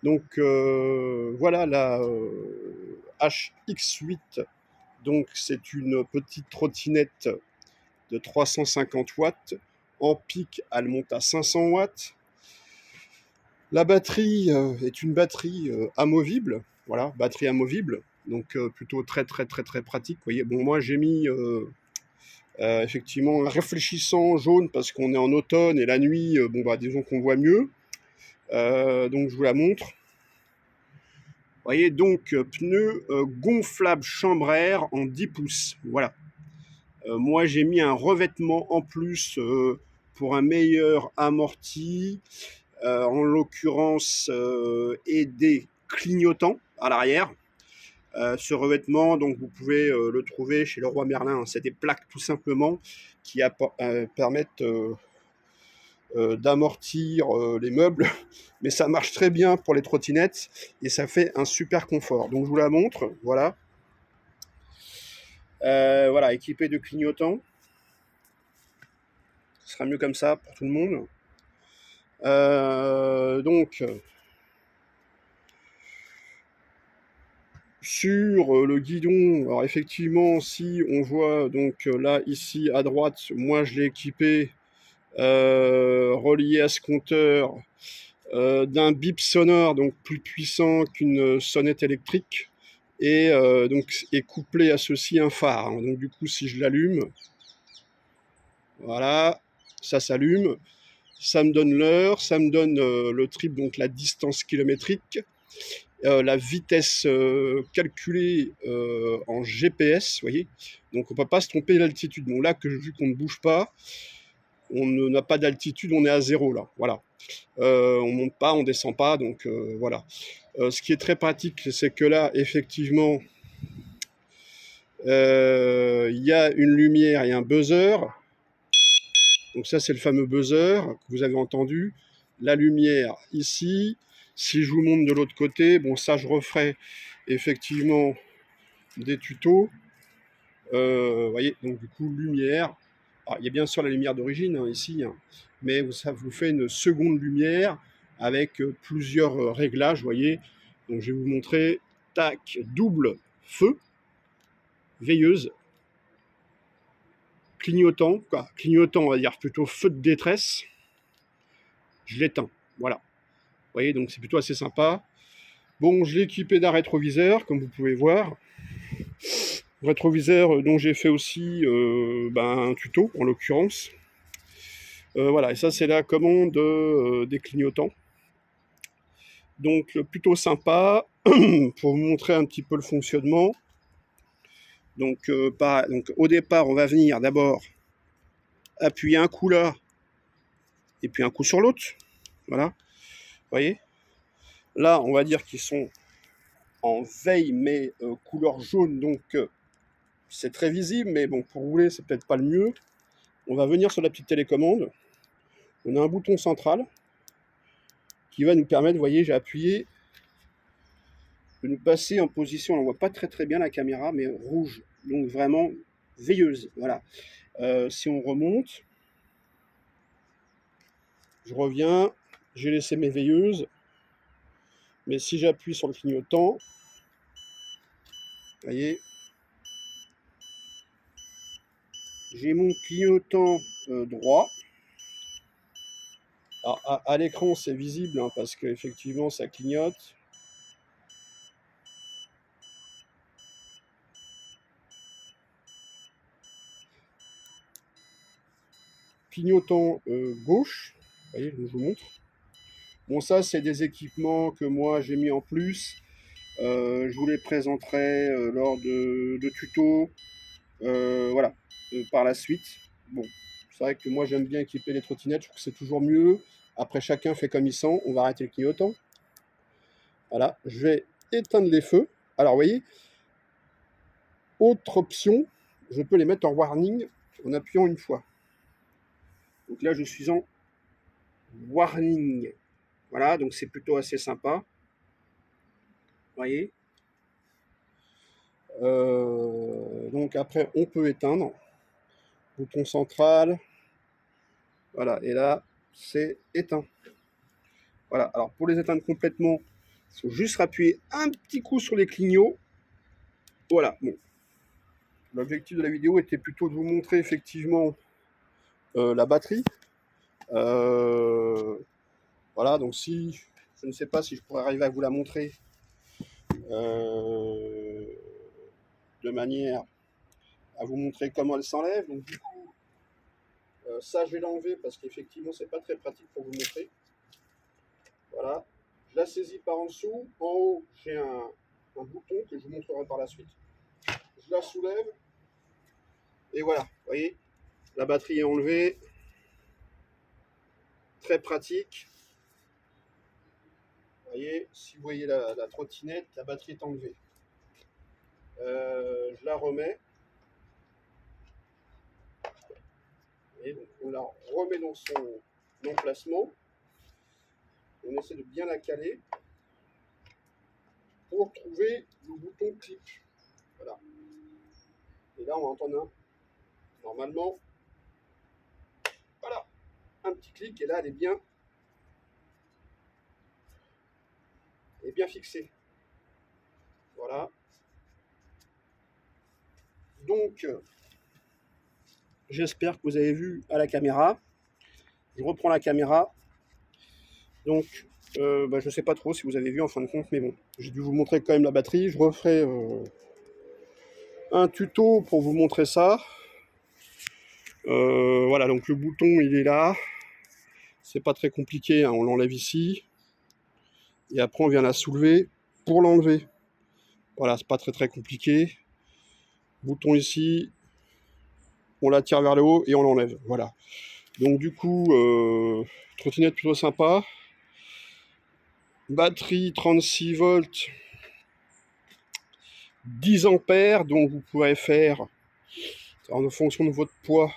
Donc voilà la HX8. Donc c'est une petite trottinette de 350 watts. En pic, elle monte à 500 watts. La batterie est une batterie amovible. Voilà, batterie amovible. Donc plutôt très très très très pratique. Vous voyez, bon, moi j'ai mis effectivement un réfléchissant jaune parce qu'on est en automne et la nuit, bon bah disons qu'on voit mieux. Donc je vous la montre. Vous voyez, donc pneu gonflable chambre à air en 10 pouces. Voilà. Moi j'ai mis un revêtement en plus pour un meilleur amorti, en l'occurrence, et des clignotants à l'arrière. Ce revêtement, donc vous pouvez le trouver chez Leroy Merlin. C'est des plaques tout simplement qui permettent d'amortir les meubles, mais ça marche très bien pour les trottinettes et ça fait un super confort. Donc je vous la montre, voilà. Voilà, équipé de clignotants. Ce sera mieux comme ça pour tout le monde. Donc sur le guidon, alors effectivement, si on voit donc là ici à droite, moi je l'ai équipé relié à ce compteur d'un bip sonore, donc plus puissant qu'une sonnette électrique, et donc est couplé à ceci un phare. Donc du coup, si je l'allume, voilà, ça s'allume, ça me donne l'heure, ça me donne le trip, donc la distance kilométrique, la vitesse calculée en GPS, vous voyez. Donc on ne peut pas se tromper d'altitude. Donc là, vu qu'on ne bouge pas, on n'a pas d'altitude, on est à zéro là, voilà. On monte pas, on descend pas, donc voilà. Ce qui est très pratique, c'est que là, effectivement, il y a une lumière et un buzzer. Donc ça, c'est le fameux buzzer que vous avez entendu. La lumière ici. Si je vous montre de l'autre côté, bon, ça, je referai effectivement des tutos. Vous voyez, donc du coup, lumière. Alors, il y a bien sûr la lumière d'origine ici, hein, mais ça vous fait une seconde lumière avec plusieurs réglages, vous voyez. Donc je vais vous montrer, tac, double feu, veilleuse, clignotant, quoi. Clignotant, on va dire plutôt feu de détresse. Je l'éteins, voilà. Vous voyez, donc c'est plutôt assez sympa. Bon, je l'ai équipé d'un rétroviseur, comme vous pouvez voir. Rétroviseur dont j'ai fait aussi un tuto, en l'occurrence. Voilà, et ça c'est la commande des clignotants. Donc plutôt sympa, pour vous montrer un petit peu le fonctionnement. Donc, donc au départ, on va venir d'abord appuyer un coup là, et puis un coup sur l'autre. Voilà, vous voyez. Là, on va dire qu'ils sont en veille, mais couleur jaune, donc c'est très visible, mais bon, pour rouler, c'est peut-être pas le mieux. On va venir sur la petite télécommande. On a un bouton central qui va nous permettre, vous voyez, j'ai appuyé, de nous passer en position, on ne voit pas très très bien la caméra, mais rouge, donc vraiment veilleuse. Voilà. Si on remonte, je reviens, j'ai laissé mes veilleuses, mais si j'appuie sur le clignotant, vous voyez, j'ai mon clignotant droit. Alors, à l'écran, c'est visible hein, parce qu'effectivement, ça clignote. Clignotant gauche, vous voyez, je vous montre. Bon, ça, c'est des équipements que moi, j'ai mis en plus. Je vous les présenterai lors de tutos. Voilà, par la suite. Bon, c'est vrai que moi, j'aime bien équiper les trottinettes. Je trouve que c'est toujours mieux. Après, chacun fait comme il sent. On va arrêter le clignotant. Voilà, je vais éteindre les feux. Alors, vous voyez, autre option, je peux les mettre en warning en appuyant une fois. Donc là, je suis en warning. Voilà, donc c'est plutôt assez sympa. Vous voyez. Donc après, on peut éteindre. Bouton central. Voilà, et là, c'est éteint. Voilà, alors pour les éteindre complètement, Il faut juste appuyer un petit coup sur les clignots. Voilà, bon. L'objectif de la vidéo était plutôt de vous montrer effectivement la batterie. Voilà, donc si, je ne sais pas si je pourrais arriver à vous la montrer de manière à vous montrer comment elle s'enlève. Donc du coup, ça je vais l'enlever parce qu'effectivement c'est pas très pratique pour vous montrer. Voilà, je la saisis par en dessous. En haut, j'ai un bouton que je vous montrerai par la suite. Je la soulève et voilà, vous voyez, la batterie est enlevée. Très pratique. Vous voyez, si vous voyez la trottinette, la batterie est enlevée. Je la remets. Et donc on la remet dans son emplacement. On essaie de bien la caler pour trouver le bouton clip. Voilà. Et là, on va entendre un. Normalement, voilà, un petit clic. Et là, elle est bien fixée. Voilà. Donc, j'espère que vous avez vu à la caméra. Je reprends la caméra. Donc, je ne sais pas trop si vous avez vu en fin de compte, mais bon, j'ai dû vous montrer quand même la batterie. Je referai un tuto pour vous montrer ça. Voilà, donc le bouton il est là. C'est pas très compliqué, hein, on l'enlève ici. Et après on vient la soulever pour l'enlever. Voilà, c'est pas très compliqué. Bouton ici, on la tire vers le haut et on l'enlève. Voilà. Donc du coup, trottinette plutôt sympa. Batterie 36 volts, 10 ampères, donc vous pourrez faire, en fonction de votre poids,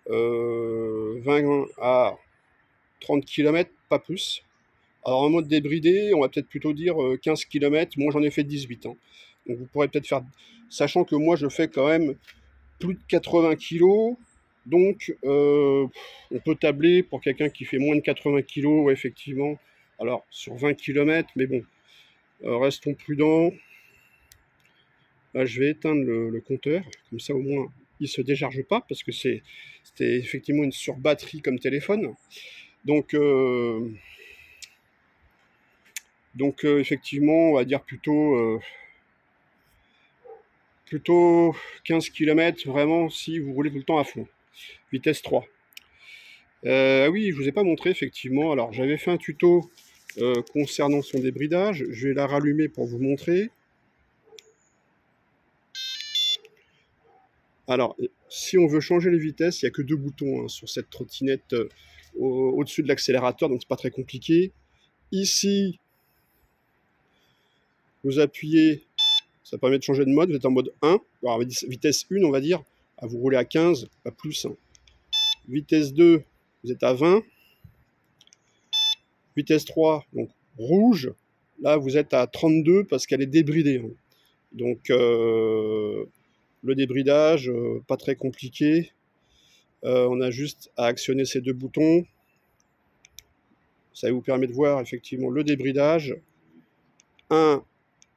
20 à 30 km, pas plus. Alors en mode débridé, on va peut-être plutôt dire 15 km. Moi j'en ai fait 18. Hein. Donc vous pourrez peut-être faire, sachant que moi je fais quand même plus de 80 kg. Donc on peut tabler pour quelqu'un qui fait moins de 80 kg, ouais, effectivement. Alors sur 20 km, mais bon, restons prudents. Là, je vais éteindre le compteur, comme ça au moins il ne se décharge pas, parce que c'était effectivement une surbatterie comme téléphone. Donc effectivement, on va dire plutôt 15 km, vraiment, si vous roulez tout le temps à fond. Vitesse 3. Oui, je vous ai pas montré, effectivement. Alors, j'avais fait un tuto concernant son débridage. Je vais la rallumer pour vous montrer. Alors, si on veut changer les vitesses, il n'y a que 2 boutons, hein, sur cette trottinette au-dessus de l'accélérateur, donc c'est pas très compliqué. Ici, vous appuyez, ça permet de changer de mode, vous êtes en mode 1, alors vitesse 1 on va dire, vous roulez à 15, pas plus. Hein. Vitesse 2, vous êtes à 20. Vitesse 3, donc rouge, là vous êtes à 32 parce qu'elle est débridée. Hein. Donc le débridage, pas très compliqué. On a juste à actionner ces 2 boutons. Ça vous permet de voir effectivement le débridage. 1,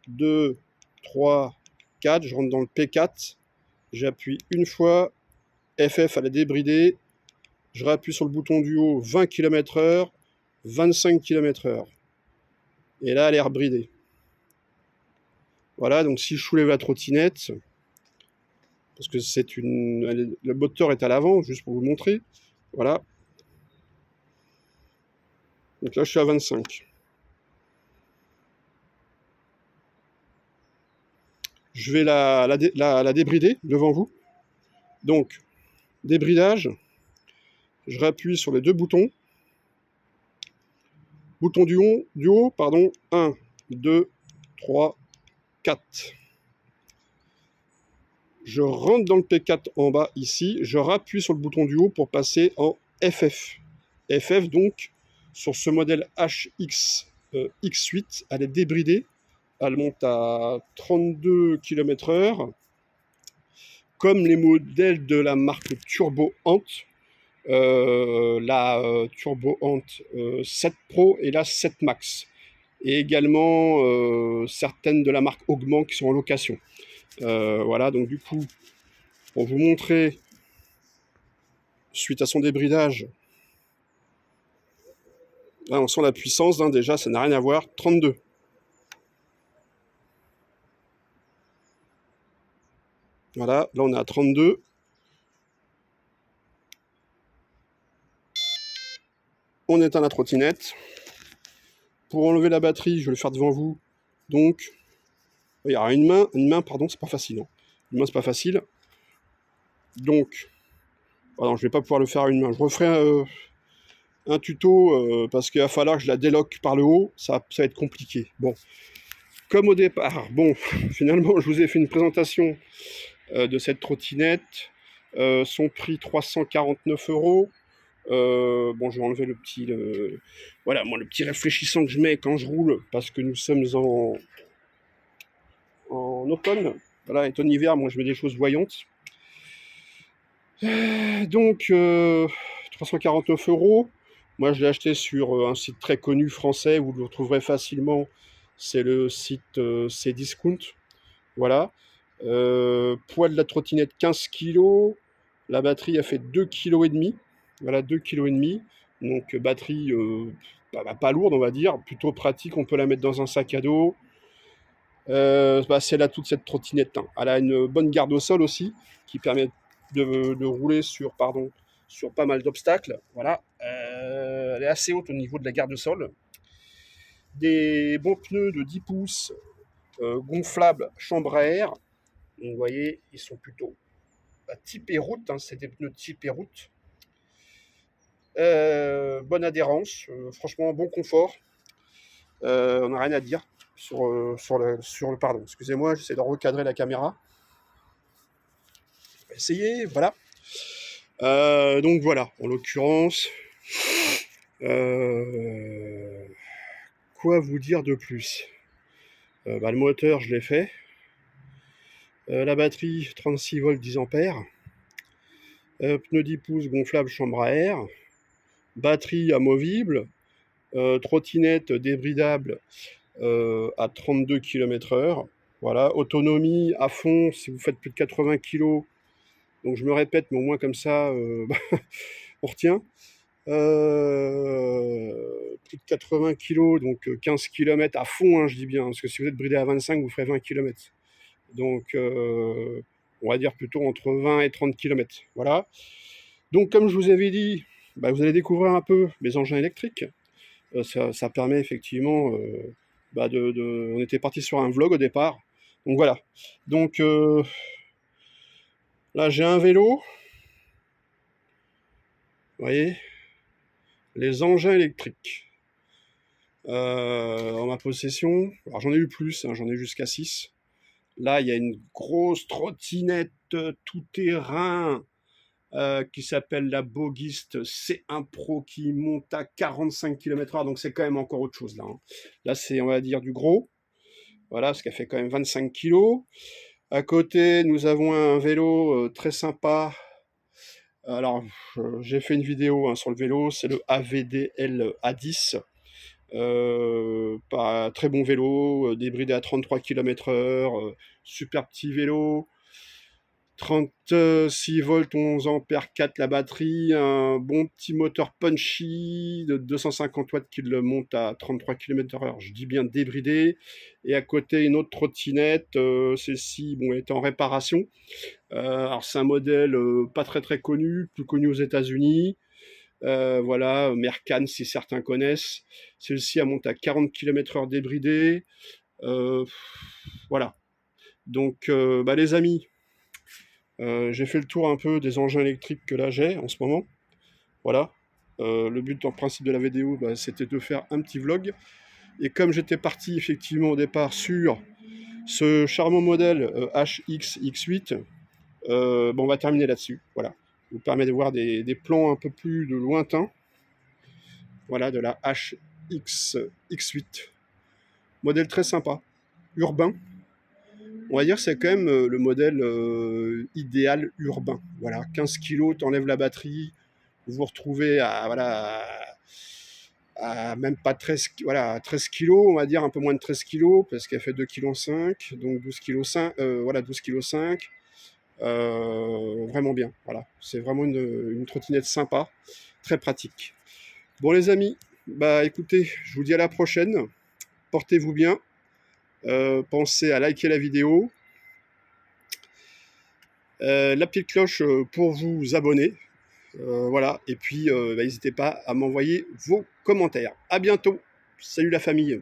2, 3, 4. Je rentre dans le P4. J'appuie une fois. FF à la débridée. Je réappuie sur le bouton du haut. 20 km/h. 25 km/h. Et là, elle est rebridée. Voilà, donc si je soulève la trottinette, parce que le moteur est à l'avant, juste pour vous montrer. Voilà. Donc là, je suis à 25. Je vais la débrider devant vous. Donc, débridage. Je réappuie sur les 2 boutons. Bouton du haut, pardon. 1, 2, 3, 4. Je rentre dans le P4 en bas ici. Je rappuie sur le bouton du haut pour passer en FF. FF, donc, sur ce modèle HX X8, elle est débridée. Elle monte à 32 km/h. Comme les modèles de la marque Turbo Ant. La Turbo Ant 7 Pro et la 7 Max. et également certaines de la marque Augment qui sont en location. Voilà, donc du coup, pour vous montrer, suite à son débridage, là on sent la puissance, hein, déjà ça n'a rien à voir, 32. Voilà, là on est à 32. On éteint la trottinette. Pour enlever la batterie, je vais le faire devant vous. Donc, il y aura une main, pardon, c'est pas facile. Hein. Une main, c'est pas facile. Donc, alors, je vais pas pouvoir le faire à une main. Je referai un tuto parce qu'il va falloir que je la déloque par le haut. Ça va être compliqué. Bon, comme au départ, bon, finalement, je vous ai fait une présentation de cette trottinette. Son prix 349 €. Bon, je vais enlever le petit, voilà, moi le petit réfléchissant que je mets quand je roule, parce que nous sommes en automne. Voilà, et en hiver, moi je mets des choses voyantes. Donc, 349 €. Moi, je l'ai acheté sur un site très connu français, vous le retrouverez facilement. C'est le site Cdiscount. Voilà. Poids de la trottinette 15 kg. La batterie a fait 2,5 kg. Voilà, 2,5 kg. Donc, batterie pas lourde, on va dire. Plutôt pratique. On peut la mettre dans un sac à dos. C'est là toute cette trottinette. Hein. Elle a une bonne garde au sol aussi, qui permet de rouler sur pas mal d'obstacles. Voilà. Elle est assez haute au niveau de la garde au sol. Des bons pneus de 10 pouces gonflables chambre à air. Donc, vous voyez, ils sont plutôt typés route. Hein, c'est des pneus typés route. Bonne adhérence. Franchement, bon confort. On n'a rien à dire sur le pardon. Excusez-moi, j'essaie de recadrer la caméra. Essayer, voilà. Donc voilà, en l'occurrence, quoi vous dire de plus? Le moteur, je l'ai fait. La batterie, 36 volts, 10 ampères. Pneu 10 pouces gonflable chambre à air. Batterie amovible. Trottinette débridable à 32 km/h. Voilà, autonomie à fond si vous faites plus de 80 kg. Donc je me répète, mais au moins comme ça, on retient. Plus de 80 kg, donc 15 km à fond, hein, je dis bien, parce que si vous êtes bridé à 25, vous ferez 20 km. Donc, on va dire plutôt entre 20 et 30 km. Voilà. Donc, comme je vous avais dit, vous allez découvrir un peu mes engins électriques. Ça permet effectivement, on était parti sur un vlog au départ. Donc voilà. Donc là, j'ai un vélo. Vous voyez, les engins électriques. En ma possession, alors j'en ai eu plus, hein, j'en ai eu jusqu'à 6. Là, il y a une grosse trottinette tout-terrain qui s'appelle la Bogist C1 Pro qui monte à 45 km/h, donc c'est quand même encore autre chose là. Hein. Là, c'est, on va dire, du gros. Voilà, ce qui fait quand même 25 kg. À côté, nous avons un vélo très sympa. Alors, j'ai fait une vidéo hein, sur le vélo, c'est le AVDL A10. Très bon vélo, débridé à 33 km/h, super petit vélo, 36 volts, 11 ampères 4 la batterie, un bon petit moteur punchy de 250 watts qui le monte à 33 km/h, je dis bien débridé, et à côté une autre trottinette, celle-ci bon, est en réparation. Alors c'est un modèle pas très très connu, plus connu aux États-Unis. Voilà, Mercan si certains connaissent. Celle-ci elle monte à 40 km/h débridée. Voilà. Donc les amis, j'ai fait le tour un peu des engins électriques que là j'ai en ce moment. Voilà. Le but en principe de la vidéo, c'était de faire un petit vlog. Et comme j'étais parti effectivement au départ sur ce charmant modèle HX-X8, on va terminer là-dessus. Voilà. Ça vous permet de voir des plans un peu plus de lointains. Voilà, de la HX-X8. Modèle très sympa, urbain. On va dire c'est quand même le modèle idéal urbain. Voilà, 15 kg, t'enlèves la batterie, vous vous retrouvez à à même pas 13, voilà, 13 kilos, on va dire un peu moins de 13 kilos, parce qu'elle fait 2,5 kg, donc 12 kg 5, voilà, 12 kg 5. Vraiment bien, voilà. C'est vraiment une trottinette sympa, très pratique. Bon les amis, bah écoutez, je vous dis à la prochaine. Portez-vous bien. Pensez à liker la vidéo. La petite cloche pour vous abonner. Voilà. Et puis, bah, n'hésitez pas à m'envoyer vos commentaires. À bientôt. Salut la famille.